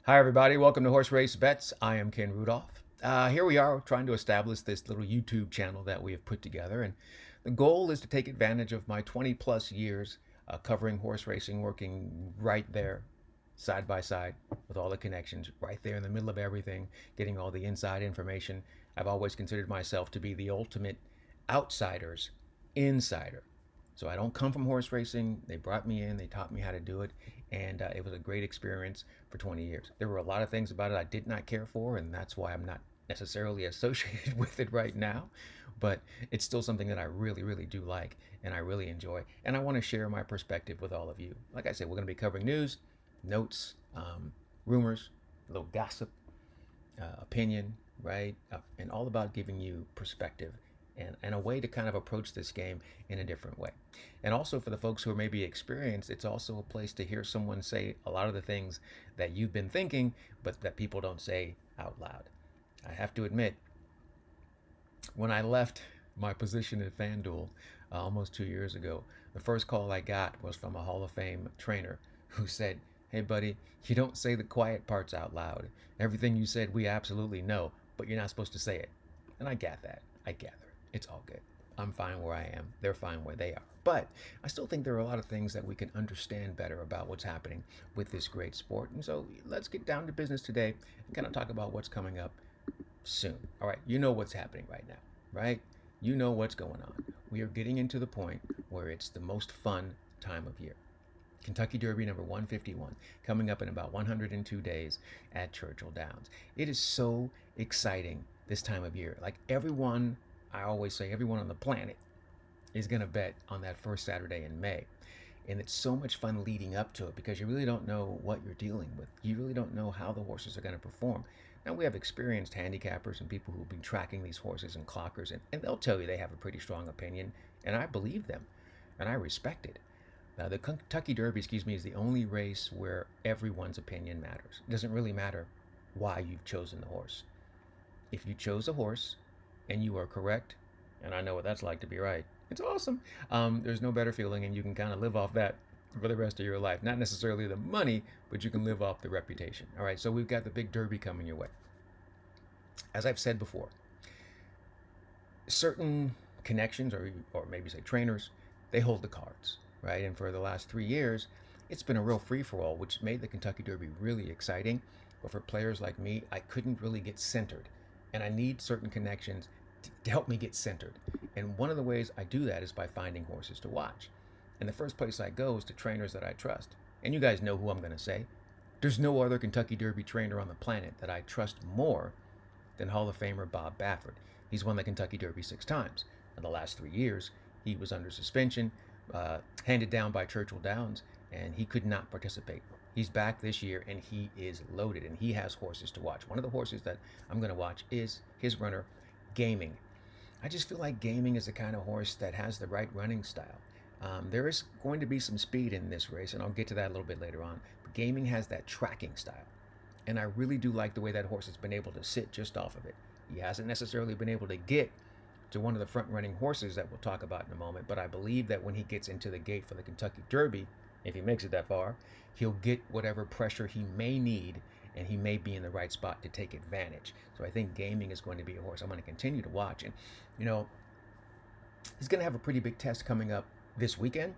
Hi, everybody. Welcome to Horse Race Bets. I am Ken Rudolph. Here we are trying to establish this little YouTube channel that we have put together. And the goal is to take advantage of my 20 plus years covering horse racing, working right there, side by side, with all the connections, right there in the middle of everything, getting all the inside information. I've always considered myself to be the ultimate outsider's insider. So I don't come from horse racing. They brought me in, they taught me how to do it, and it was a great experience for 20 years. There were a lot of things about it I did not care for, and that's why I'm not necessarily associated with it right now. But it's still something that I really, really do like and I really enjoy. And I want to share my perspective with all of you. Like I said, we're going to be covering news, notes, rumors, a little gossip, opinion, right? And all about giving you perspective and a way to kind of approach this game in a different way. And also for the folks who are maybe experienced, it's also a place to hear someone say a lot of the things that you've been thinking, but that people don't say out loud. I have to admit, when I left my position at FanDuel almost 2 years ago, the first call I got was from a Hall of Fame trainer who said, "Hey, buddy, you don't say the quiet parts out loud. Everything you said, we absolutely know, but you're not supposed to say it." And I get that. I gather. It's all good. I'm fine where I am. They're fine where they are. But I still think there are a lot of things that we can understand better about what's happening with this great sport. And so let's get down to business today and kind of talk about what's coming up soon. All right, you know what's happening right now, right? You know what's going on. We are getting into the point where it's the most fun time of year. Kentucky Derby number 151 coming up in about 102 days at Churchill Downs. It is so exciting this time of year. Like everyone, I always say, everyone on the planet is going to bet on that first Saturday in May. And it's so much fun leading up to it because you really don't know what you're dealing with. You really don't know how the horses are going to perform. Now, we have experienced handicappers and people who've been tracking these horses and clockers, and they'll tell you they have a pretty strong opinion, and I believe them, and I respect it. The Kentucky Derby, is the only race where everyone's opinion matters. It doesn't really matter why you've chosen the horse. If you chose a horse and you are correct, and I know what that's like to be right, it's awesome. There's no better feeling, and you can kind of live off that for the rest of your life. Not necessarily the money, but you can live off the reputation. All right, so we've got the big Derby coming your way. As I've said before, certain connections, or maybe say trainers, they hold the cards, right? And for the last 3 years, it's been a real free for all, which made the Kentucky Derby really exciting. But for players like me, I couldn't really get centered, and I need certain connections to help me get centered. And one of the ways I do that is by finding horses to watch. And the first place I go is to trainers that I trust. And you guys know who I'm going to say. There's no other Kentucky Derby trainer on the planet that I trust more than Hall of Famer Bob Baffert. He's won the Kentucky Derby 6 times. In the last 3 years, he was under suspension, handed down by Churchill Downs, and he could not participate. He's back this year, and he is loaded, and he has horses to watch. One of the horses that I'm going to watch is his runner, Gaming. I just feel like Gaming is the kind of horse that has the right running style. There is going to be some speed in this race, and I'll get to that a little bit later on. But Gaming has that tracking style. And I really do like the way that horse has been able to sit just off of it. He hasn't necessarily been able to get to one of the front running horses that we'll talk about in a moment, but I believe that when he gets into the gate for the Kentucky Derby, if he makes it that far, he'll get whatever pressure he may need, and he may be in the right spot to take advantage. So I think Gaming is going to be a horse I'm going to continue to watch. And, you know, he's going to have a pretty big test coming up this weekend.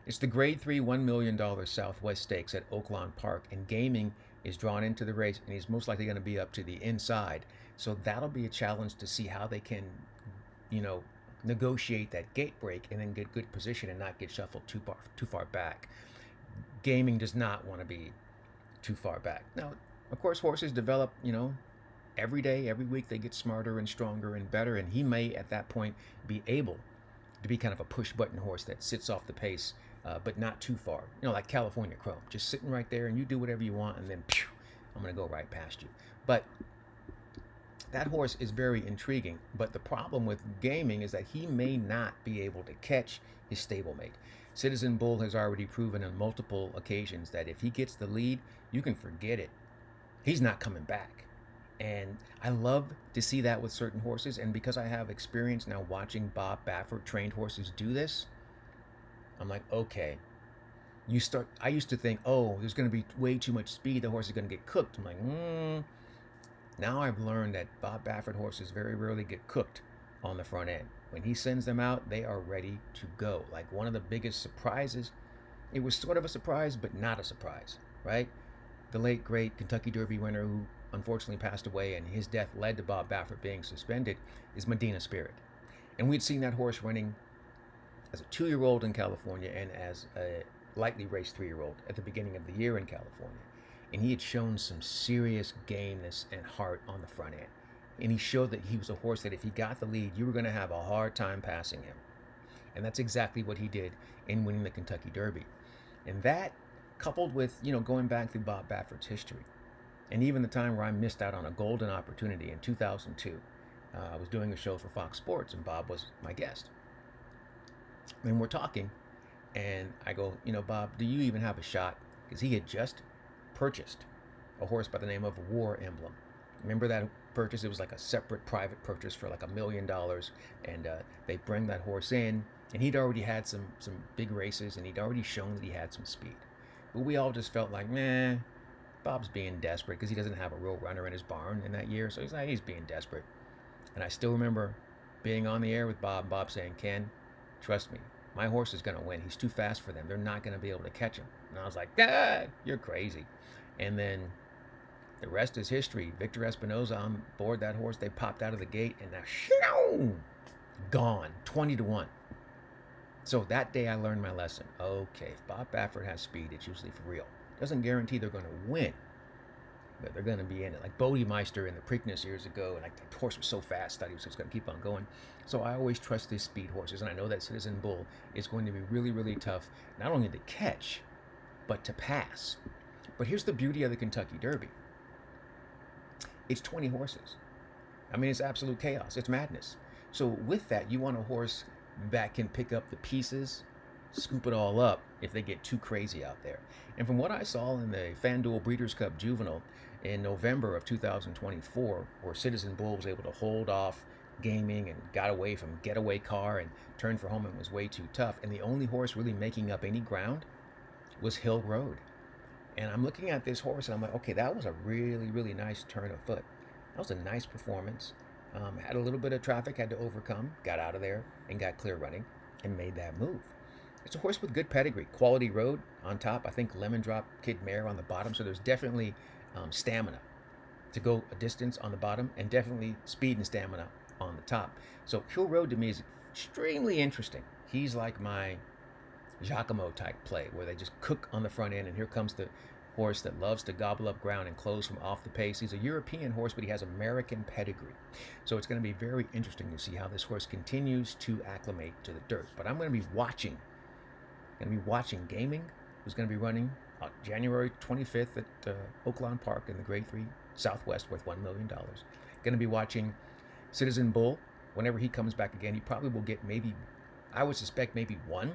It's the Grade 3 $1 million Southwest Stakes at Oaklawn Park, and Gaming is drawn into the race, and he's most likely going to be up to the inside. So that'll be a challenge to see how they can, negotiate that gate break and then get good position and not get shuffled too far back. Gaming does not want to be too far back. Now, of course, horses develop, every day, every week they get smarter and stronger and better, and he may at that point be able to be kind of a push button horse that sits off the pace, but not too far. Like California Chrome, just sitting right there, and you do whatever you want, and then I'm going to go right past you. But that horse is very intriguing. But the problem with Gaming is that he may not be able to catch his stablemate. Citizen Bull has already proven on multiple occasions that if he gets the lead, you can forget it. He's not coming back. And I love to see that with certain horses. And because I have experience now watching Bob Baffert trained horses do this, I'm like, okay, I used to think, oh, there's going to be way too much speed. The horse is going to get cooked. I'm like, now I've learned that Bob Baffert horses very rarely get cooked on the front end. When he sends them out, they are ready to go. Like one of the biggest surprises, it was sort of a surprise, but not a surprise, right? The late, great Kentucky Derby winner who unfortunately passed away and his death led to Bob Baffert being suspended is Medina Spirit. And we'd seen that horse running as a 2-year-old in California and as a lightly raced 3-year-old at the beginning of the year in California. And he had shown some serious gameness and heart on the front end. And he showed that he was a horse that if he got the lead, you were going to have a hard time passing him. And that's exactly what he did in winning the Kentucky Derby. And that, coupled with, going back through Bob Baffert's history, and even the time where I missed out on a golden opportunity in 2002. I was doing a show for Fox Sports, and Bob was my guest. And we're talking, and I go, Bob, do you even have a shot? Because he had just purchased a horse by the name of War Emblem. Remember that purchase? It was like a separate private purchase for like $1 million, and they bring that horse in, and he'd already had some big races, and he'd already shown that he had some speed. But we all just felt like, Bob's being desperate because he doesn't have a real runner in his barn in that year, so he's being desperate. And I still remember being on the air with Bob saying, Ken, trust me, my horse is going to win. He's too fast for them. They're not going to be able to catch him. And I was like, you're crazy. And then the rest is history. Victor Espinoza on board that horse. They popped out of the gate, and now, gone, 20-1. So that day I learned my lesson. Okay, if Bob Baffert has speed, it's usually for real. Doesn't guarantee they're going to win, but they're going to be in it. Like Bodemeister in the Preakness years ago, and like the horse was so fast, thought he was just going to keep on going. So I always trust these speed horses, and I know that Citizen Bull is going to be really, really tough, not only to catch, but to pass. But here's the beauty of the Kentucky Derby. It's 20 horses. I mean, it's absolute chaos. It's madness. So with that, you want a horse that can pick up the pieces, scoop it all up if they get too crazy out there. And from what I saw in the FanDuel Breeders' Cup Juvenile in November of 2024, where Citizen Bull was able to hold off gaming and got away from getaway car and turned for home and was way too tough, and the only horse really making up any ground was Hill Road. And I'm looking at this horse and I'm like, okay, that was a really, really nice turn of foot. That was a nice performance. Had a little bit of traffic, had to overcome, got out of there and got clear running and made that move. It's a horse with good pedigree. Quality Road on top. I think Lemon Drop Kid Mare on the bottom. So there's definitely stamina to go a distance on the bottom, and definitely speed and stamina on the top. So Hill Road to me is extremely interesting. He's like my Giacomo type play, where they just cook on the front end, and here comes the horse that loves to gobble up ground and close from off the pace. He's a European horse, but he has American pedigree. So it's going to be very interesting to see how this horse continues to acclimate to the dirt. But I'm going to be watching Gaming, who's going to be running January 25th at Oaklawn Park in the Grade 3 Southwest, worth $1 million. Going to be watching Citizen Bull. Whenever he comes back again, he probably will get I would suspect maybe one.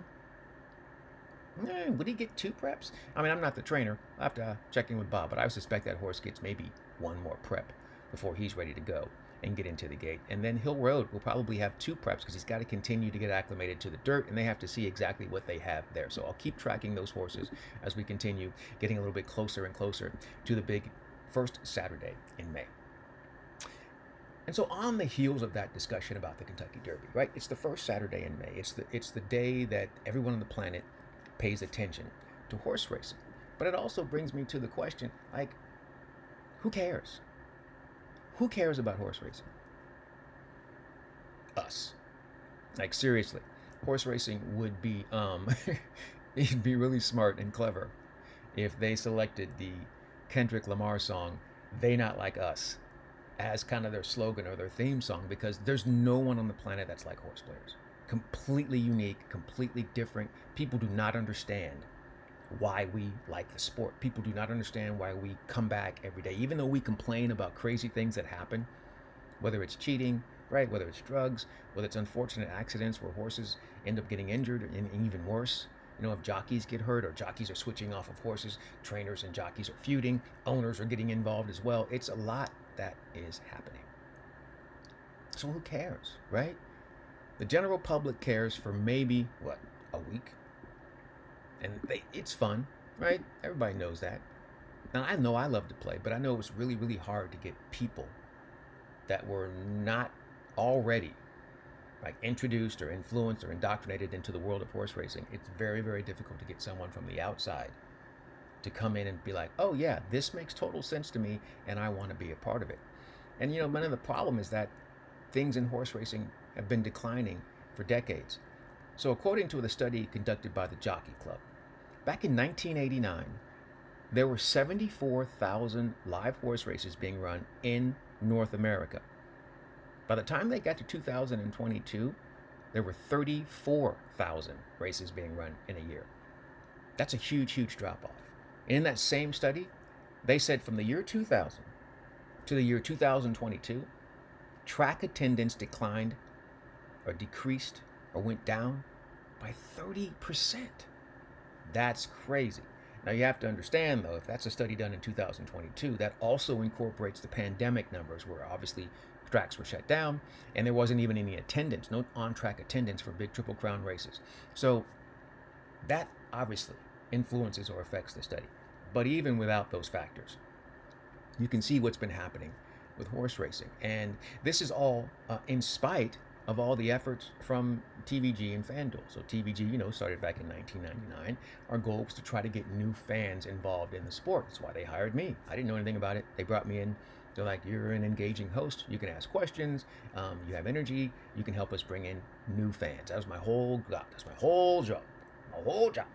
Would he get two preps? I mean, I'm not the trainer. I'll have to check in with Bob, but I would suspect that horse gets maybe one more prep before he's ready to go and get into the gate. And then Hill Road will probably have two preps because he's got to continue to get acclimated to the dirt, and they have to see exactly what they have there. So I'll keep tracking those horses as we continue getting a little bit closer and closer to the big first Saturday in May. And so on the heels of that discussion about the Kentucky Derby, right? It's the first Saturday in May. It's the day that everyone on the planet pays attention to horse racing. But it also brings me to the question, like, who cares? Who cares about horse racing? Us. Like, seriously, horse racing would be, it'd be really smart and clever if they selected the Kendrick Lamar song, They Not Like Us, as kind of their slogan or their theme song, because there's no one on the planet that's like horse players. Completely unique, completely different. People do not understand why we like the sport. People do not understand why we come back every day. Even though we complain about crazy things that happen, whether it's cheating, right? Whether it's drugs, whether it's unfortunate accidents where horses end up getting injured, and even worse, if jockeys get hurt or jockeys are switching off of horses, trainers and jockeys are feuding, owners are getting involved as well. It's a lot that is happening. So who cares, right? The general public cares for maybe, a week? and it's fun, right? Everybody knows that. Now I know I love to play, but I know it's really, really hard to get people that were not already like introduced or influenced or indoctrinated into the world of horse racing. It's very, very difficult to get someone from the outside to come in and be like, oh yeah, this makes total sense to me and I want to be a part of it. And one of the problem is that things in horse racing have been declining for decades. So according to the study conducted by the Jockey Club, back in 1989, there were 74,000 live horse races being run in North America. By the time they got to 2022, there were 34,000 races being run in a year. That's a huge, huge drop off. And in that same study, they said from the year 2000 to the year 2022, track attendance declined or decreased or went down by 30%. That's crazy. Now you have to understand though, if that's a study done in 2022, that also incorporates the pandemic numbers where obviously tracks were shut down and there wasn't even any attendance, no on-track attendance for big Triple Crown races. So that obviously influences or affects the study. But even without those factors, you can see what's been happening with horse racing. And this is all in spite of all the efforts from TVG and FanDuel. So TVG, started back in 1999. Our goal was to try to get new fans involved in the sport. That's why they hired me. I didn't know anything about it. They brought me in. They're like, you're an engaging host. You can ask questions. You have energy. You can help us bring in new fans. That was my whole job. That's my whole job. My whole job.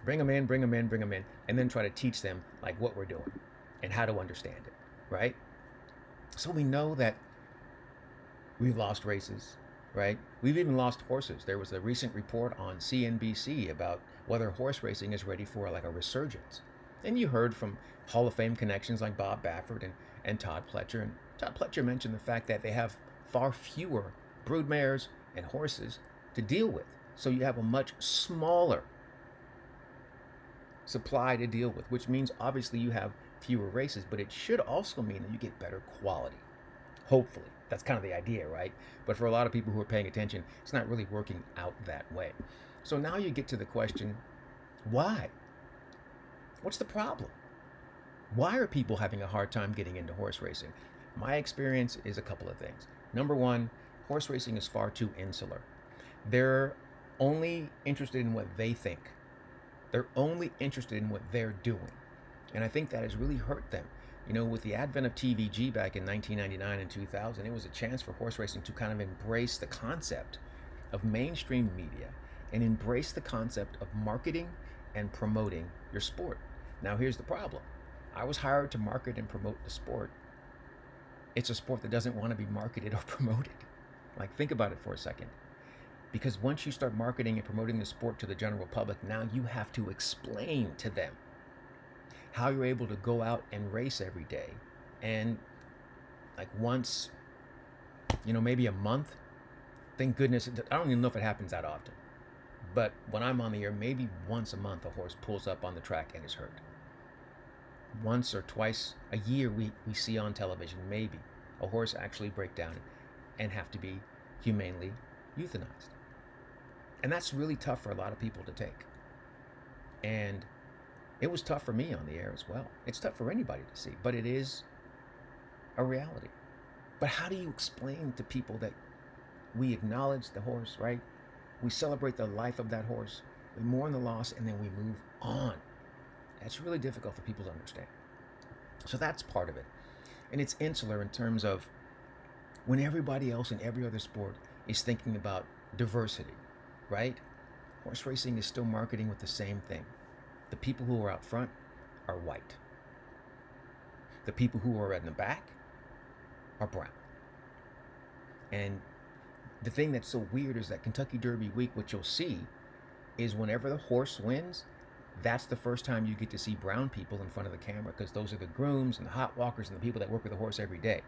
Bring them in, and then try to teach them like what we're doing and how to understand it, right? So we know that we've lost races, right? We've even lost horses. There was a recent report on CNBC about whether horse racing is ready for like a resurgence. And you heard from Hall of Fame connections like Bob Baffert and Todd Pletcher. And Todd Pletcher mentioned the fact that they have far fewer broodmares and horses to deal with. So you have a much smaller supply to deal with, which means obviously you have fewer races, but it should also mean that you get better quality. Hopefully. That's kind of the idea, right? But for a lot of people who are paying attention, it's not really working out that way. So now you get to the question, why? What's the problem? Why are people having a hard time getting into horse racing? My experience is a couple of things. Number one, horse racing is far too insular. They're only interested in what they think. They're only interested in what they're doing. And I think that has really hurt them. With the advent of TVG back in 1999 and 2000, it was a chance for horse racing to kind of embrace the concept of mainstream media and embrace the concept of marketing and promoting your sport. Now, here's the problem. I was hired to market and promote the sport. It's a sport that doesn't want to be marketed or promoted. Like, think about it for a second. Because once you start marketing and promoting the sport to the general public, now you have to explain to them how you're able to go out and race every day. And like once, maybe a month, thank goodness, I don't even know if it happens that often. But when I'm on the air, maybe once a month a horse pulls up on the track and is hurt. Once or twice a year we see on television, maybe, a horse actually break down and have to be humanely euthanized. And that's really tough for a lot of people to take. And it was tough for me on the air as well. It's tough for anybody to see, but it is a reality. But how do you explain to people that we acknowledge the horse, right? We celebrate the life of that horse, we mourn the loss, and then we move on? That's really difficult for people to understand. So that's part of it. And it's insular in terms of when everybody else in every other sport is thinking about diversity, right? Horse racing is still marketing with the same thing. The people who are out front are white. The people who are in the back are brown. And the thing that's so weird is that Kentucky Derby week, what you'll see is whenever the horse wins, that's the first time you get to see brown people in front of the camera, because those are the grooms and the hot walkers and the people that work with the horse every day.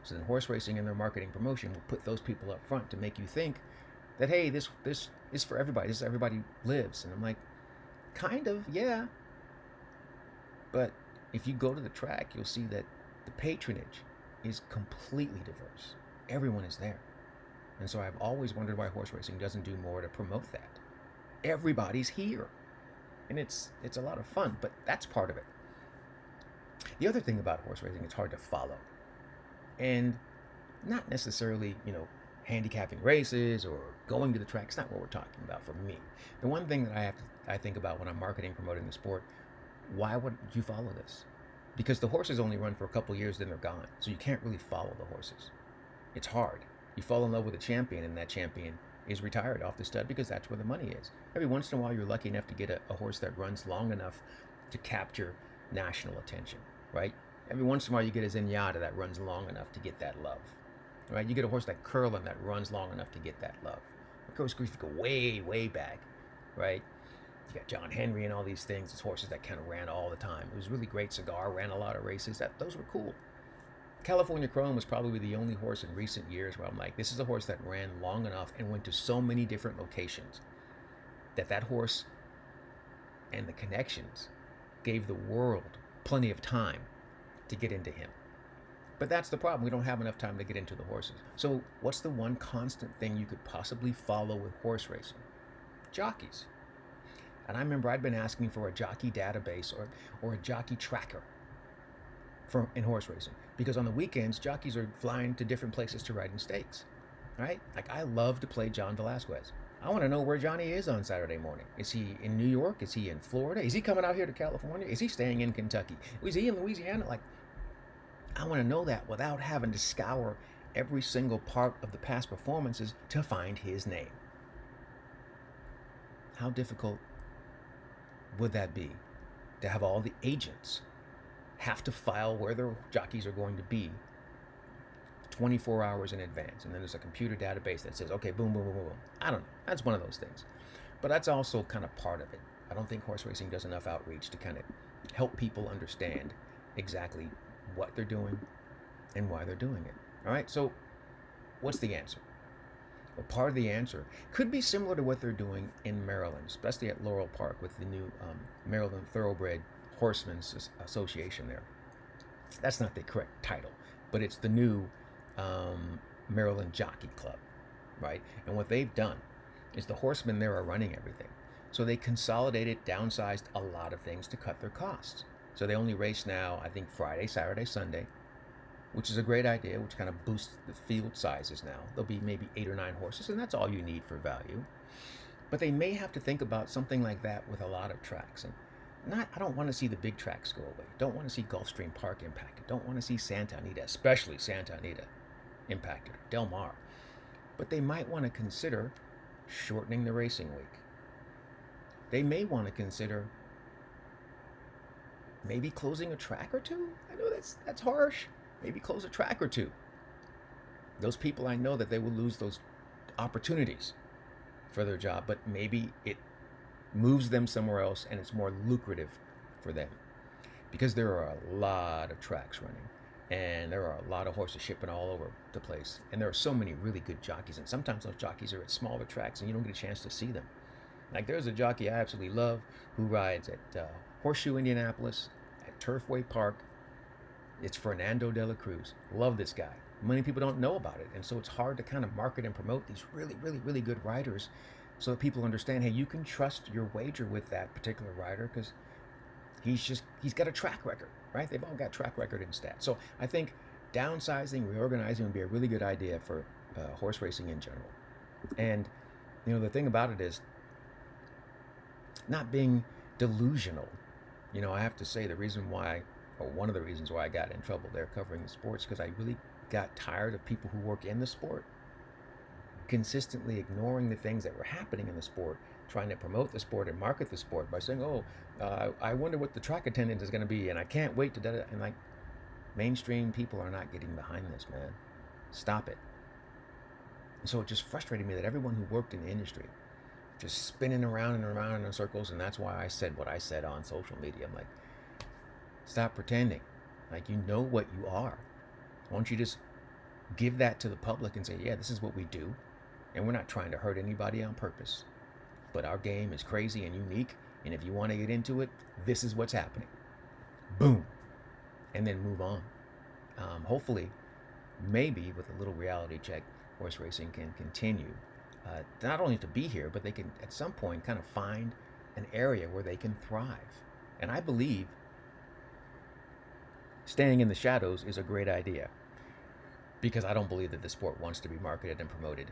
So then horse racing and their marketing promotion will put those people up front to make you think that, hey, this is for everybody. This is everybody lives. And I'm like, kind of, yeah. But if you go to the track, you'll see that the patronage is completely diverse. Everyone is there. And so I've always wondered why horse racing doesn't do more to promote that. Everybody's here. and it's a lot of fun, but that's part of it. The other thing about horse racing, it's hard to follow, and not necessarily, handicapping races or going to the track. It's not what we're talking about for me. The one thing that I think about when I'm marketing, promoting the sport, why would you follow this? Because the horses only run for a couple years, then they're gone. So you can't really follow the horses. It's hard. You fall in love with a champion, and that champion is retired off the stud because that's where the money is. Every once in a while, you're lucky enough to get a horse that runs long enough to capture national attention, right? Every once in a while, you get a Zenyatta that runs long enough to get that love, right? You get a horse like Curlin that runs long enough to get that love. Of course, if you go way, way back, right? You got John Henry and all these things. It's horses that kind of ran all the time. It was really great. Cigar ran a lot of races. Those were cool. California Chrome was probably the only horse in recent years where I'm like, this is a horse that ran long enough and went to so many different locations that horse and the connections gave the world plenty of time to get into him. But that's the problem. We don't have enough time to get into the horses. So what's the one constant thing you could possibly follow with horse racing? Jockeys. And I remember I'd been asking for a jockey database or a jockey tracker in horse racing, because on the weekends jockeys are flying to different places to ride in stakes, right? Like, I love to play John Velasquez. I want to know where Johnny is on Saturday morning. Is he in New York? Is he in Florida? Is he coming out here to California? Is he staying in Kentucky? Is he in Louisiana? Like, I want to know that without having to scour every single part of the past performances to find his name. How difficult would that be to have all the agents have to file where their jockeys are going to be 24 hours in advance, and then there's a computer database that says, okay, boom, boom, boom, boom. I don't know. That's one of those things. But that's also kind of part of it. I don't think horse racing does enough outreach to kind of help people understand exactly what they're doing and why they're doing it. All right, so what's the answer? Well, part of the answer could be similar to what they're doing in Maryland, especially at Laurel Park with the new Maryland Thoroughbred Horsemen's Association there. That's not the correct title, but it's the new Maryland Jockey Club, right? And what they've done is the horsemen there are running everything. So they consolidated, downsized a lot of things to cut their costs. So they only race now, I think, Friday, Saturday, Sunday, which is a great idea, which kind of boosts the field sizes now. There'll be maybe 8 or 9 horses, and that's all you need for value. But they may have to think about something like that with a lot of tracks. And I don't want to see the big tracks go away. Don't want to see Gulfstream Park impacted. Don't want to see Santa Anita, especially Santa Anita, impacted. Del Mar. But they might want to consider shortening the racing week. They may want to consider maybe closing a track or two. I know that's harsh. Maybe close a track or two. Those people, I know that they will lose those opportunities for their job, but maybe it moves them somewhere else and it's more lucrative for them, because there are a lot of tracks running and there are a lot of horses shipping all over the place, and there are so many really good jockeys, and sometimes those jockeys are at smaller tracks and you don't get a chance to see them. Like, there's a jockey I absolutely love who rides at Horseshoe Indianapolis, at Turfway Park. It's Fernando de la Cruz. Love this guy. Many people don't know about it, and so it's hard to kind of market and promote these really, really, really good riders so that people understand, hey, you can trust your wager with that particular rider because he's got a track record, right? They've all got track record in stats. So I think downsizing, reorganizing would be a really good idea for horse racing in general. And, the thing about it is not being delusional. I have to say the reason why, or one of the reasons why I got in trouble there covering the sports, because I really got tired of people who work in the sport consistently ignoring the things that were happening in the sport, trying to promote the sport and market the sport by saying, I wonder what the track attendant is going to be, and I can't wait to do it. And like, mainstream people are not getting behind this, man. Stop it. And so it just frustrated me that everyone who worked in the industry just spinning around and around in circles, and that's why I said what I said on social media. I'm like, stop pretending like you know what you are. Why don't you just give that to the public and say, yeah, this is what we do, and we're not trying to hurt anybody on purpose, but our game is crazy and unique, and if you want to get into it, this is what's happening. Boom. And then move on. Hopefully, maybe with a little reality check, horse racing can continue not only to be here, but they can at some point kind of find an area where they can thrive. And I believe staying in the shadows is a great idea because I don't believe that the sport wants to be marketed and promoted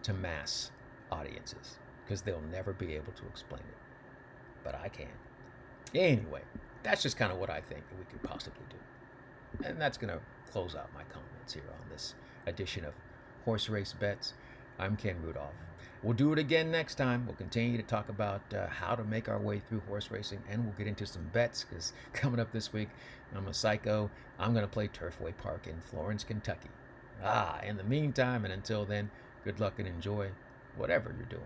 to mass audiences because they'll never be able to explain it. But I can. Anyway, that's just kind of what I think that we could possibly do. And that's going to close out my comments here on this edition of Horse Race Bets. I'm Ken Rudulph. We'll do it again next time. We'll continue to talk about how to make our way through horse racing, and we'll get into some bets because coming up this week, I'm a psycho. I'm going to play Turfway Park in Florence, Kentucky. In the meantime and until then, good luck and enjoy whatever you're doing.